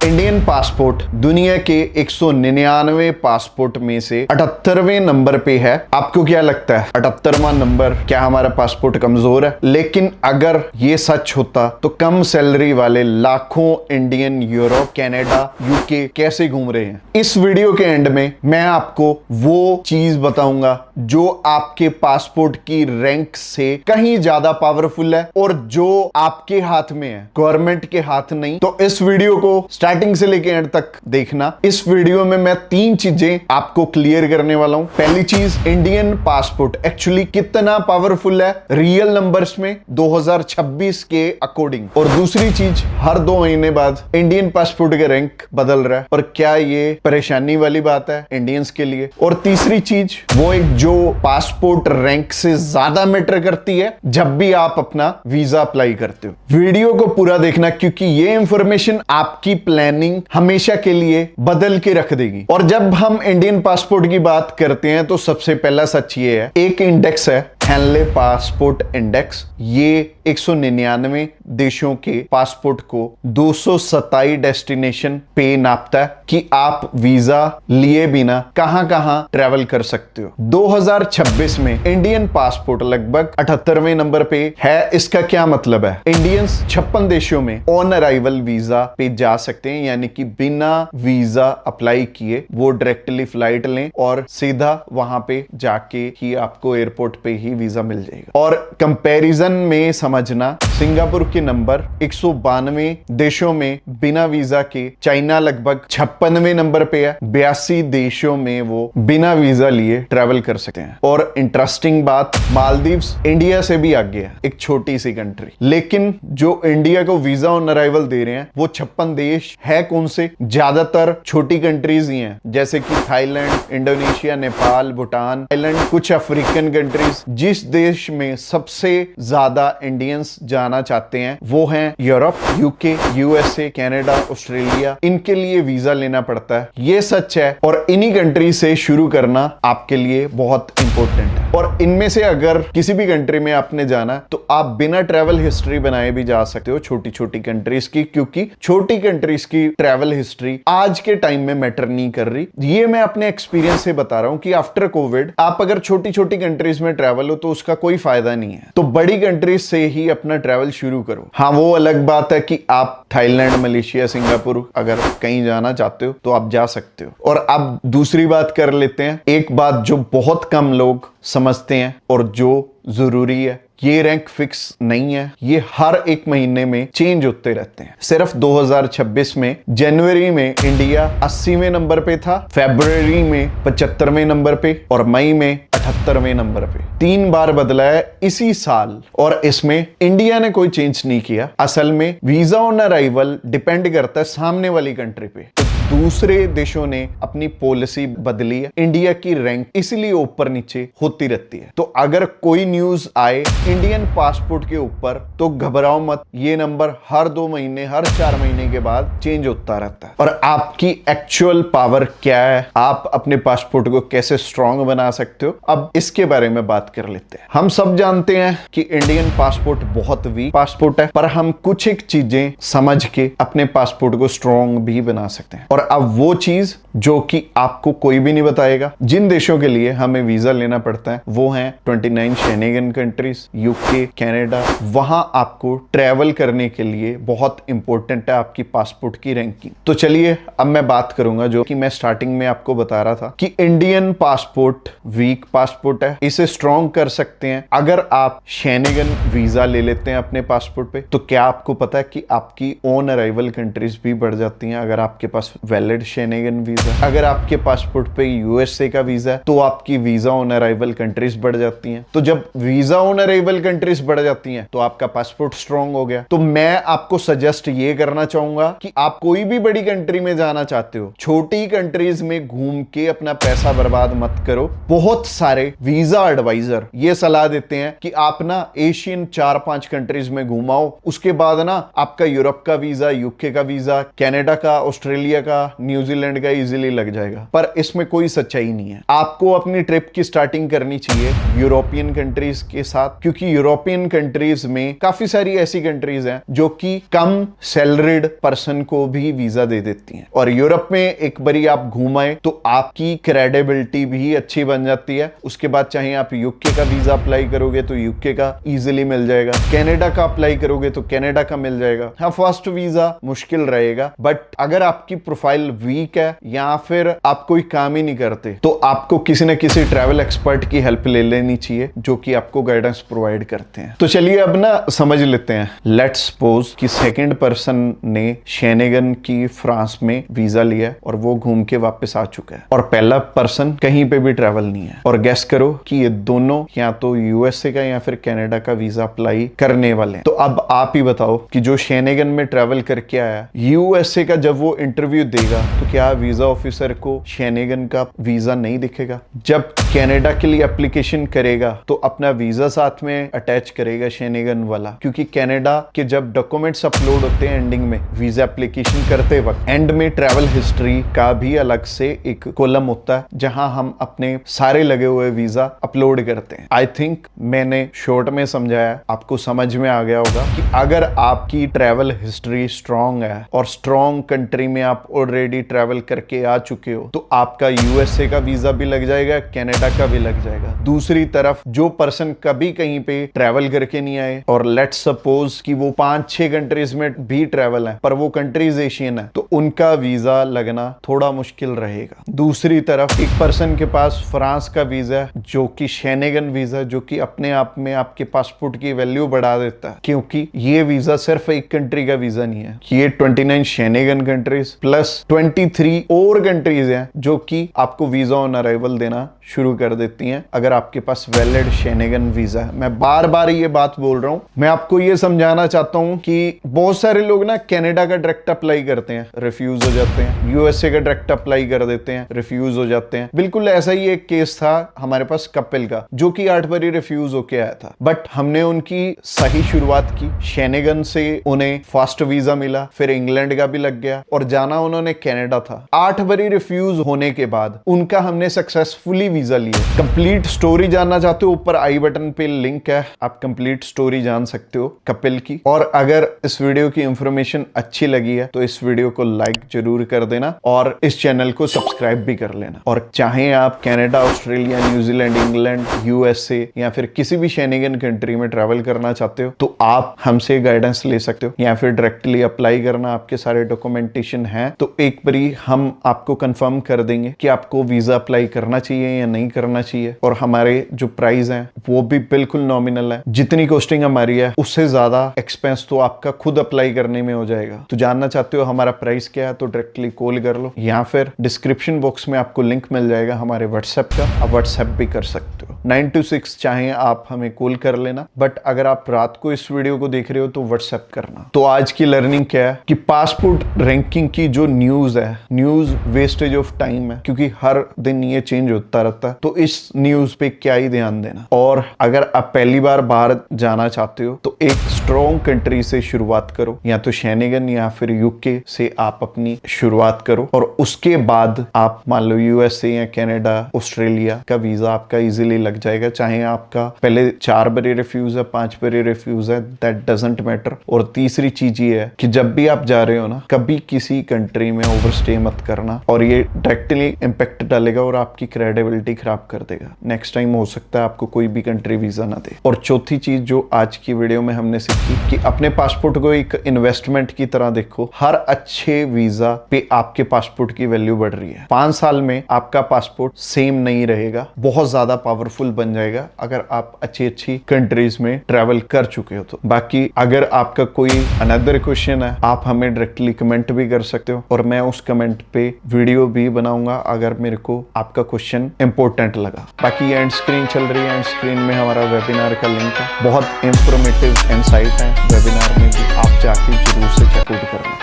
Indian passport दुनिया के 199 passport में से 78वें नंबर पे है। आपको क्या लगता है 78वां नंबर क्या हमारा पासपोर्ट कमजोर है? लेकिन अगर ये सच होता तो कम सैलरी वाले लाखों इंडियन यूरोप, कनाडा, यूके कैसे घूम रहे हैं? इस वीडियो के एंड में मैं आपको वो चीज बताऊंगा जो आपके पासपोर्ट की रैंक से कहीं ज्यादा पावरफुल है और जो आपके हाथ में है, गवर्नमेंट के हाथ नहीं। तो इस वीडियो को स्टार्टिंग से लेके एंड तक देखना। इस वीडियो में मैं 3 चीजें आपको क्लियर करने वाला हूं। पहली चीज, इंडियन पासपोर्ट एक्चुअली कितना पावरफुल है रियल नंबर्स में 2026 के अकॉर्डिंग। और दूसरी चीज, हर 2 महीने बाद इंडियन पासपोर्ट का रैंक बदल रहा है और क्या ये परेशानी वाली बात है इंडियंस के लिए? और तीसरी चीज, वो एक जो पासपोर्ट रैंक से ज्यादा मैटर करती है जब भी आप अपना वीजा अप्लाई करते हो। वीडियो को पूरा देखना क्योंकि ये इंफॉर्मेशन आपकी प्लानिंग हमेशा के लिए बदल के रख देगी। और जब हम इंडियन पासपोर्ट की बात करते हैं तो सबसे पहला सच ये है, एक इंडेक्स है हेनले पासपोर्ट इंडेक्स। ये 199 देशों के पासपोर्ट को 227 डेस्टिनेशन पे नापता है कि आप वीजा लिए बिना कहां कहां ट्रैवल कर सकते हो। 2026 में इंडियन पासपोर्ट लगभग 78वें नंबर पे है। इसका क्या मतलब है? इंडियंस 56 देशों में ऑन अराइवल वीजा पे जा सकते हैं, यानी कि बिना वीजा अप्लाई किए वो डायरेक्टली फ्लाइट लें और सीधा वहां पे जाके ही आपको एयरपोर्ट पे ही वीजा मिल जाएगा। और कंपैरिजन में समझना, सिंगापुर के नंबर 192 देशों में बिना वीजा के, चाइना लगभग 56वें नंबर पे है, 82 देशों में वो बिना वीजा लिए ट्रैवल कर सकते हैं। और इंटरेस्टिंग बात, मालदीव्स इंडिया से भी आगे है, एक छोटी सी कंट्री। लेकिन जो इंडिया को वीजा ऑन अराइवल दे रहे हैं वो 56 देश है। कौन से? ज्यादातर छोटी कंट्रीज ही हैं, जैसे कि Thailand, Indonesia, Nepal, Bhutan, Thailand, कुछ अफ्रीकन कंट्रीज। जिस देश में सबसे ज्यादा इंडियंस जाना चाहते हैं वो हैं Europe, UK, USA, Canada, Australia. इनके लिए वीजा लेना पड़ता है, ये सच है। और इन्हीं कंट्री से शुरू करना आपके लिए बहुत इंपॉर्टेंट है। और इनमें से अगर किसी भी कंट्री में आपने जाना तो आप बिना ट्रैवल हिस्ट्री बनाए भी जा सकते हो छोटी छोटी कंट्रीज की, क्योंकि छोटी कंट्रीज की ट्रैवल हिस्ट्री आज के टाइम में मैटर नहीं कर रही। ये मैं अपने एक्सपीरियंस से बता रहा हूं कि आफ्टर कोविड आप अगर छोटी छोटी कंट्रीज में ट्रैवल हो तो उसका कोई फायदा नहीं है। तो बड़ी कंट्रीज से ही अपना ट्रैवल शुरू करो। हाँ, वो अलग बात है कि आप थाईलैंड, मलेशिया, सिंगापुर अगर कहीं जाना चाहते हो तो आप जा सकते हो। और अब दूसरी बात कर लेते हैं, एक बात जो बहुत कम लोग समझते हैं और जो जरूरी है। ये रैंक फिक्स नहीं है, ये हर एक महीने में चेंज होते रहते हैं। सिर्फ 2026 में जनवरी में इंडिया 80वें नंबर पे था, फरवरी में 75वें नंबर पे और मई में 78वें नंबर पे। 3 बार बदला है इसी साल। और इसमें इंडिया ने कोई चेंज नहीं किया। असल में वीजा ऑन अराइवल डिपेंड करता है सामने वाली कंट्री पे। दूसरे देशों ने अपनी पॉलिसी बदली है, इंडिया की रैंक इसलिए ऊपर नीचे होती रहती है। तो अगर कोई न्यूज आए इंडियन पासपोर्ट के ऊपर तो घबराओ मत, ये नंबर हर 2 महीने, हर 4 महीने के बाद चेंज होता रहता है। और आपकी एक्चुअल पावर क्या है, आप अपने पासपोर्ट को कैसे स्ट्रांग बना सकते हो, अब इसके बारे में बात कर लेते हैं। हम सब जानते हैं कि इंडियन पासपोर्ट बहुत वीक पासपोर्ट है, पर हम कुछ एक चीजें समझ के अपने पासपोर्ट को स्ट्रांग भी बना सकते हैं। और अब वो चीज जो कि आपको कोई भी नहीं बताएगा, जिन देशों के लिए हमें वीजा लेना पड़ता है वो हैं 29 शेंगन कंट्रीज, यूके, कनाडा। वहां आपको ट्रैवल करने के लिए बहुत इंपॉर्टेंट है आपकी पासपोर्ट की रैंकिंग। तो चलिए अब मैं बात करूंगा जो कि मैं स्टार्टिंग में आपको बता रहा था कि इंडियन पासपोर्ट वीक पासपोर्ट है, इसे स्ट्रॉन्ग कर सकते हैं अगर आप शेंगन वीजा ले लेते हैं अपने पासपोर्ट पे। तो क्या आपको पता है कि आपकी ऑन अराइवल कंट्रीज भी बढ़ जाती हैं अगर आपके पास वैलिड शेंगन वीजा। अगर आपके पासपोर्ट पे यूएसए का वीजा है तो आपकी वीजा ऑन अराइवल कंट्रीज बढ़ जाती हैं। तो जब वीजा ऑन अराइवल कंट्रीज बढ़ जाती हैं तो आपका पासपोर्ट स्ट्रांग हो गया। तो मैं आपको सजेस्ट ये करना चाहूंगा कि आप कोई भी बड़ी कंट्री में जाना चाहते हो, छोटी कंट्रीज में घूम के अपना पैसा बर्बाद मत करो। बहुत सारे वीजा एडवाइजर ये सलाह देते हैं कि आप ना एशियन 4-5 कंट्रीज में घुमाओ, उसके बाद ना आपका यूरोप का वीजा, यूके का वीजा, कनाडा का, ऑस्ट्रेलिया का, न्यूजीलैंड का इजीली लग जाएगा। पर इसमें कोई सच्चाई नहीं है। आपको अपनी ट्रिप की स्टार्टिंग करनी चाहिए यूरोपियन कंट्रीज के साथ, क्योंकि यूरोपियन कंट्रीज में काफी सारी ऐसी कंट्रीज हैं जो कि कम सैलरीड पर्सन को भी वीजा दे देती हैं, और यूरोप में एक बारी आप घूम आए तो आपकी क्रेडिबिलिटी भी अच्छी बन जाती है। उसके बाद चाहे आप यूके का वीजा अप्लाई करोगे तो यूके का इजीली मिल जाएगा, कनाडा का अप्लाई करोगे तो कनाडा का मिल जाएगा। हाँ, फर्स्ट वीजा मुश्किल रहेगा, बट अगर आपकी प्रोफाइल वीक है या फिर आप कोई काम ही नहीं करते तो आपको किसी न किसी ट्रैवल एक्सपर्ट की हेल्प ले लेनी चाहिए जो कि आपको गाइडेंस प्रोवाइड करते हैं। तो चलिए अब ना समझ लेते हैं। लेट्स सपोज कि सेकंड पर्सन ने शेनेगन की फ्रांस में वीजा लिया और वो घूम के वापस आ चुका है, और पहला पर्सन कहीं पे भी ट्रैवल नहीं है, और गेस करो कि ये दोनों या तो यूएसए का या फिर कनाडा का वीजा अप्लाई करने वाले हैं। तो अब आप ही बताओ कि जो शेनेगन में ट्रैवल करके आया, यूएसए का जब वो इंटरव्यू देगा तो क्या वीजा ऑफिसर को शेनेगन का वीजा नहीं दिखेगा? जब कनाडा के लिए एप्लीकेशन करेगा तो अपना वीजा साथ में अटैच करेगा शेनेगन वाला, क्योंकि कनाडा के जब डॉक्यूमेंट्स अपलोड होते हैं एंडिंग में वीजा एप्लीकेशन करते वक्त, एंड में ट्रैवल हिस्ट्री का भी अलग से एक कॉलम होता है जहां हम अपने सारे लगे हुए वीजा अपलोड करते हैं। आई थिंक मैंने शॉर्ट में समझाया, आपको समझ में आ गया होगा कि अगर आपकी ट्रैवल हिस्ट्री स्ट्रांग है और स्ट्रांग कंट्री में आप ऑलरेडी ट्रैवल करके आ चुके हो तो आपका यूएसए का वीजा भी लग जाएगा, कनाडा का भी लग जाएगा। दूसरी तरफ जो पर्सन कभी कहीं पे ट्रैवल करके नहीं आए और लेट्स सपोज कि वो 5-6 कंट्रीज में भी ट्रैवल है पर वो कंट्रीज एशियन है, तो उनका वीजा लगना थोड़ा मुश्किल रहेगा। दूसरी तरफ एक पर्सन के पास फ्रांस का वीजा जो कि शेनेगन वीजा, जो कि अपने आप में आपके पासपोर्ट की वैल्यू बढ़ा देता है, क्योंकि ये वीजा सिर्फ एक कंट्री का वीजा नहीं है, ये 29 शेनेगन कंट्रीज प्लस 23 और कंट्रीज हैं जो कि आपको वीजा ऑन अराइवल देना शुरू कर देती हैं अगर आपके पास वैलिड शेनेगन वीजा है। मैं बार बार ये बात बोल रहा हूं, मैं आपको ये समझाना चाहता हूं कि बहुत सारे लोग ना कनाडा का डायरेक्ट अप्लाई करते हैं, रिफ्यूज हो जाते हैं, यूएसए का डायरेक्ट अप्लाई कर देते हैं, रिफ्यूज हो जाते हैं। बिल्कुल ऐसा ही एक केस था हमारे पास कपिल का, जो कि 8 बारी रिफ्यूज होके आया था, बट हमने उनकी सही शुरुआत की। शेनेगन से उन्हें फर्स्ट वीजा मिला, फिर इंग्लैंड का भी लग गया और जाना उन्होंने कनाडा था। 8 बारी रिफ्यूज होने के बाद उनका हमने सक्सेसफुली वीजा लिया। कंप्लीट स्टोरी जानना चाहते हो, ऊपर आई बटन पे लिंक है, आप कंप्लीट स्टोरी जान सकते हो कपिल की। और अगर इस वीडियो की इंफॉर्मेशन अच्छी लगी है तो इस वीडियो को लाइक जरूर कर देना और इस चैनल को सब्सक्राइब भी कर लेना। और चाहे आप Canada, Australia, New Zealand, England, USA या फिर किसी भी शेनेगन कंट्री में ट्रैवल करना चाहते हो तो आप हमसे गाइडेंस ले सकते हो, या फिर डायरेक्टली अप्लाई करना, आपके सारे डॉक्यूमेंटेशन है तो एक बारी हम आपको कंफर्म कर देंगे कि आपको वीजा अप्लाई करना चाहिए या नहीं करना चाहिए। और हमारे जो प्राइस हैं वो भी बिल्कुल नॉमिनल है, जितनी कॉस्टिंग हमारी है उससे ज्यादा एक्सपेंस तो आपका खुद अप्लाई करने में हो जाएगा। तो जानना चाहते हो हमारा प्राइस क्या है तो डायरेक्टली कॉल कर लो, या फिर डिस्क्रिप्शन बॉक्स में आपको लिंक मिल जाएगा हमारे व्हाट्सएप का, आप व्हाट्सएप भी कर सकते हो। 9 to 6 चाहे आप हमें कॉल कर लेना, बट अगर आप रात को इस वीडियो को देख रहे हो तो व्हाट्सएप करना। तो आज की लर्निंग क्या है कि पासपोर्ट रैंकिंग की जो न्यूज है, न्यूज वेस्टेज ऑफ टाइम है, क्योंकि हर दिन ये चेंज होता रहता है। तो इस न्यूज पे क्या ही ध्यान देना। और अगर आप पहली बार बाहर जाना चाहते हो तो एक स्ट्रॉन्ग कंट्री से शुरुआत करो, या तो शेनेगन या फिर यूके से आप अपनी शुरुआत करो, और उसके बाद आप मान लो यूएसए या कनाडा, ऑस्ट्रेलिया का वीजा आपका इजीली लग जाएगा। चाहे आपका पहले 4 बारी रिफ्यूज है, 5 बारी रिफ्यूज है, दैट डजंट मैटर। और तीसरी चीज ये है कि जब भी आप जा रहे हो ना, कभी किसी कंट्री में ओवरस्टे मत करना, और ये डायरेक्टली इंपैक्ट डालेगा और आपकी क्रेडिबिलिटी खराब कर देगा। नेक्स्ट टाइम हो सकता है आपको कोई भी कंट्री वीजा ना दे। और चौथी चीज जो आज की वीडियो में हमने सीखी कि अपने पासपोर्ट को एक इन्वेस्टमेंट की तरह देखो। हर अच्छे वीजा पे आपके पासपोर्ट की वैल्यू बढ़ रही है। 5 साल में आपका पासपोर्ट सेम नहीं रहेगा, बहुत ज्यादा पावरफुल बन जाएगा अगर आप अच्छी कंट्रीज में ट्रैवल कर चुके हो तो। बाकी अगर आपका कोई अनदर क्वेश्चन है आप हमें डायरेक्टली कमेंट भी कर सकते हो, और मैं उस कमेंट पे वीडियो भी बनाऊंगा अगर मेरे को आपका क्वेश्चन इंपॉर्टेंट लगा। बाकी एंड स्क्रीन चल रही है, एंड स्क्रीन में हमारा वेबिनार का लिंक है, बहुत इंफॉर्मेटिव इनसाइट है वेबिनार में भी, आप जाके जरूर से चेकआउट करना।